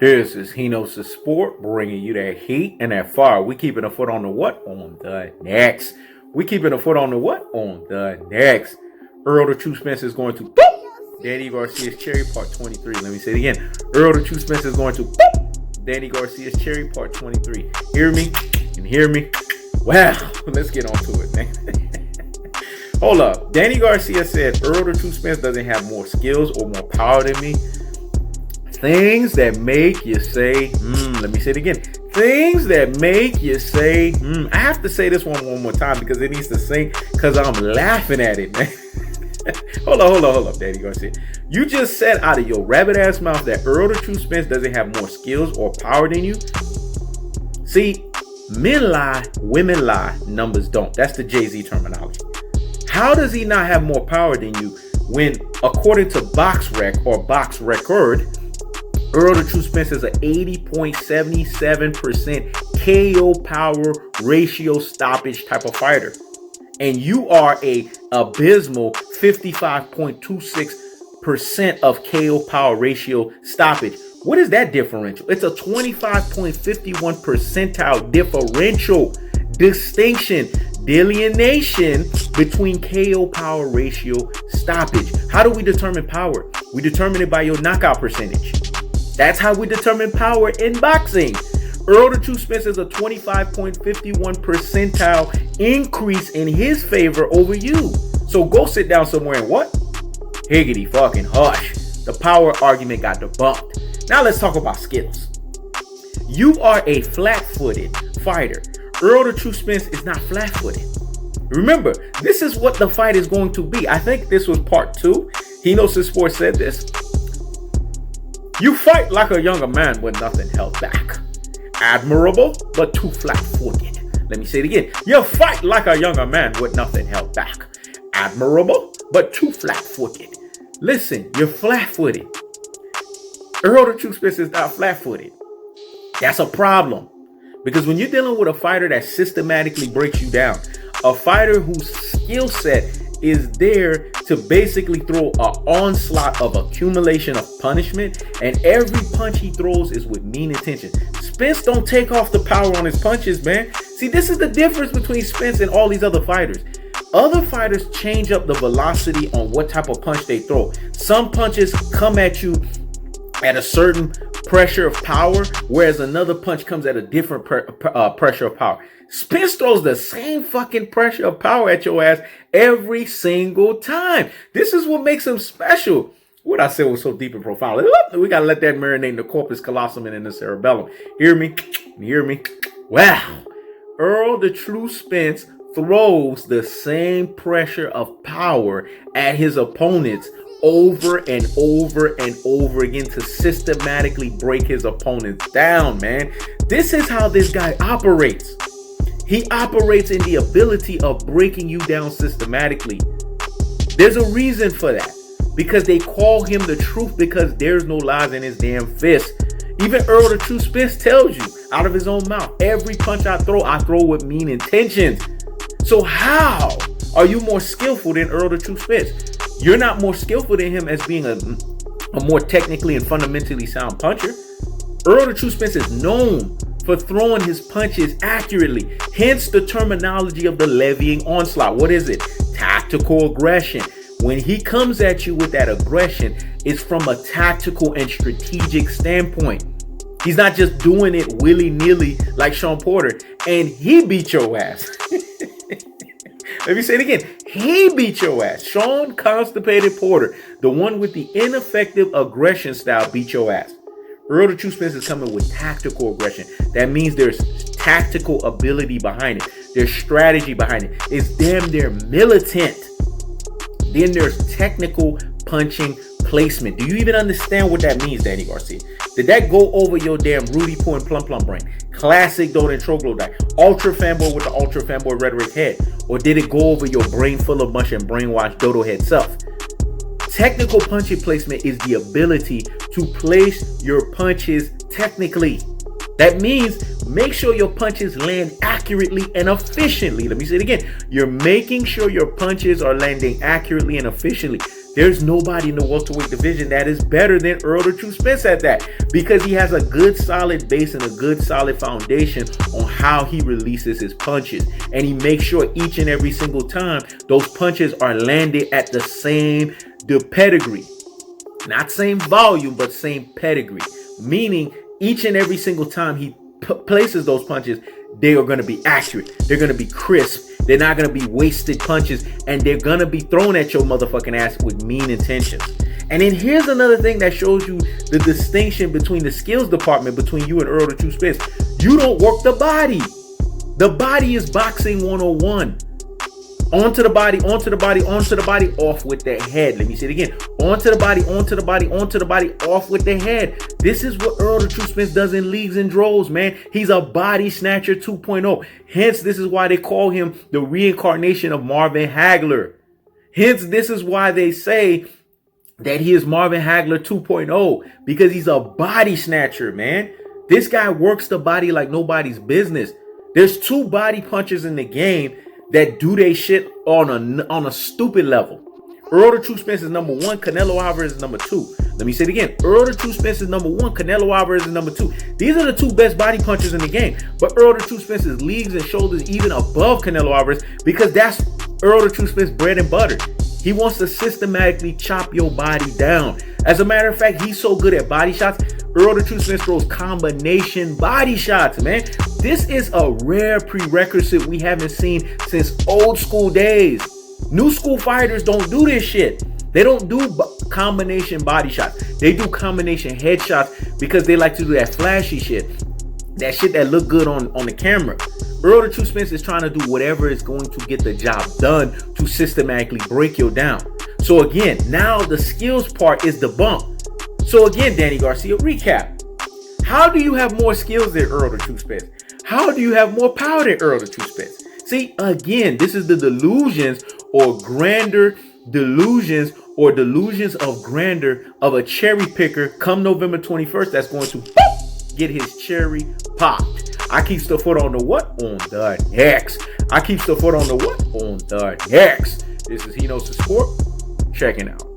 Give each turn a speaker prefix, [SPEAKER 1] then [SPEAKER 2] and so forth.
[SPEAKER 1] This is Hino's Sport, bringing you that heat and that fire. We keeping a foot on the what? On the next. We keeping a foot on the what? On the next. Errol the True Spence is going to boop. Danny Garcia's Cherry Part 23. Let me say it again. Errol the True Spence is going to boop. Danny Garcia's Cherry Part 23. Hear me? And hear me? Wow. Let's get on to it, man. Hold up. Danny Garcia said Errol the True Spence doesn't have more skills or more power than me. Things that make you say, let me say it again. Things that make you say, I have to say this one more time because it needs to sink because I'm laughing at it, man. Hold up, Danny Garcia. You just said out of your rabbit ass mouth that Errol the True Spence doesn't have more skills or power than you. See, men lie, women lie, numbers don't. That's the Jay-Z terminology. How does he not have more power than you when, according to BoxRec or Box Record, Errol the True Spence is an 80.77% KO power ratio stoppage type of fighter. And you are a abysmal 55.26% of KO power ratio stoppage. What is that differential? It's a 25.51 percentile differential distinction, delineation between KO power ratio stoppage. How do we determine power? We determine it by your knockout percentage. That's how we determine power in boxing. Errol the True Spence is a 25.51 percentile increase in his favor over you. So go sit down somewhere and what? Higgity fucking hush. The power argument got debunked. Now let's talk about skills. You are a flat-footed fighter. Errol the True Spence is not flat-footed. Remember, this is what the fight is going to be. I think this was part 2. Hino's Sport said this. You fight like a younger man with nothing held back. Admirable, but too flat-footed. Let me say it again. You fight like a younger man with nothing held back. Admirable, but too flat-footed. Listen, you're flat-footed. Errol the True Spence is not flat-footed. That's a problem. Because when you're dealing with a fighter that systematically breaks you down, a fighter whose skill set is there to basically throw an onslaught of accumulation of punishment, and every punch he throws is with mean intention. Spence don't take off the power on his punches, man. See, this is the difference between Spence and all these other fighters. Other fighters change up the velocity on what type of punch they throw. Some punches come at you at a certain pressure of power, whereas another punch comes at a different pressure of power. Spence throws the same fucking pressure of power at your ass every single time. This is what makes him special. What I said was so deep and profound. We gotta let that marinate in the corpus callosum and in the cerebellum. Hear me? Hear me? Wow. Errol the True Spence throws the same pressure of power at his opponents over and over and over again to systematically break his opponents down, man. This is how this guy operates. He operates in the ability of breaking you down systematically. There's a reason for that. Because they call him the truth because there's no lies in his damn fist. Even Errol the True Spence tells you out of his own mouth, every punch I throw with mean intentions. So how are you more skillful than Errol the True Spence? You're not more skillful than him as being a more technically and fundamentally sound puncher. Errol the True Spence is known for throwing his punches accurately. Hence the terminology of the levying onslaught. What is it? Tactical aggression. When he comes at you with that aggression, it's from a tactical and strategic standpoint. He's not just doing it willy-nilly like Sean Porter. And he beat your ass. Let me say it again. He beat your ass. Sean Constipated Porter, the one with the ineffective aggression style, beat your ass. Errol the True Spence is coming with tactical aggression. That means there's tactical ability behind it. There's strategy behind it. It's damn near militant. Then there's technical punching placement. Do you even understand what that means, Danny Garcia? Did that go over your damn Rudy Poo and Plum Plum brain? Classic Doden Troglodyte. Ultra fanboy with the ultra fanboy rhetoric head. Or did it go over your brain full of mush and brainwashed dodo head self? Technical punching placement is the ability to place your punches technically. That means make sure your punches land accurately and efficiently. Let me say it again. You're making sure your punches are landing accurately and efficiently. There's nobody in the welterweight division that is better than Errol the Truth Spence at that, because he has a good solid base and a good solid foundation on how he releases his punches. And he makes sure each and every single time those punches are landed at the same pedigree. Not same volume, but same pedigree. Meaning each and every single time he places those punches, they are going to be accurate. They're going to be crisp. They're not going to be wasted punches, and they're going to be thrown at your motherfucking ass with mean intentions. And then here's another thing that shows you the distinction between the skills department between you and Errol the Truth Spence. You don't work the body. The body is boxing 101. Onto the body, onto the body, onto the body, off with the head. Let me say it again. Onto the body, onto the body, onto the body, off with the head. This is what Errol the Truth Spence does in leagues and droves, man. He's a body snatcher 2.0. Hence, this is why they call him the reincarnation of Marvin Hagler. Hence, this is why they say that he is Marvin Hagler 2.0, because he's a body snatcher, man. This guy works the body like nobody's business. There's two body punchers in the game that do they shit on a stupid level. Errol the Truth Spence is number one. Canelo Alvarez is number two. Let me say it again. Errol the Truth Spence is number one. Canelo Alvarez is number two. These are the two best body punchers in the game. But Errol the Truth Spence is leagues and shoulders even above Canelo Alvarez, because that's Errol the Truth Spence bread and butter. He wants to systematically chop your body down. As a matter of fact, he's so good at body shots. Errol the Truth Spence throws combination body shots, man. This is a rare prerequisite we haven't seen since old school days. New school fighters don't do this shit. They don't do combination body shots. They do combination headshots because they like to do that flashy shit. That shit that look good on the camera. Errol the Truth Spence is trying to do whatever is going to get the job done to systematically break you down. So again, now the skills part is the bump. So again, Danny Garcia, recap. How do you have more skills than Errol the Truth Spence? How do you have more power than Errol the Truth Spence? See, again, this is the delusions or grander delusions or delusions of grandeur of a cherry picker come November 21st that's going to get his cherry popped. I keep the foot on the what? On the next. I keep the foot on the what? On the next. This is He Knows the Sport. Checking out.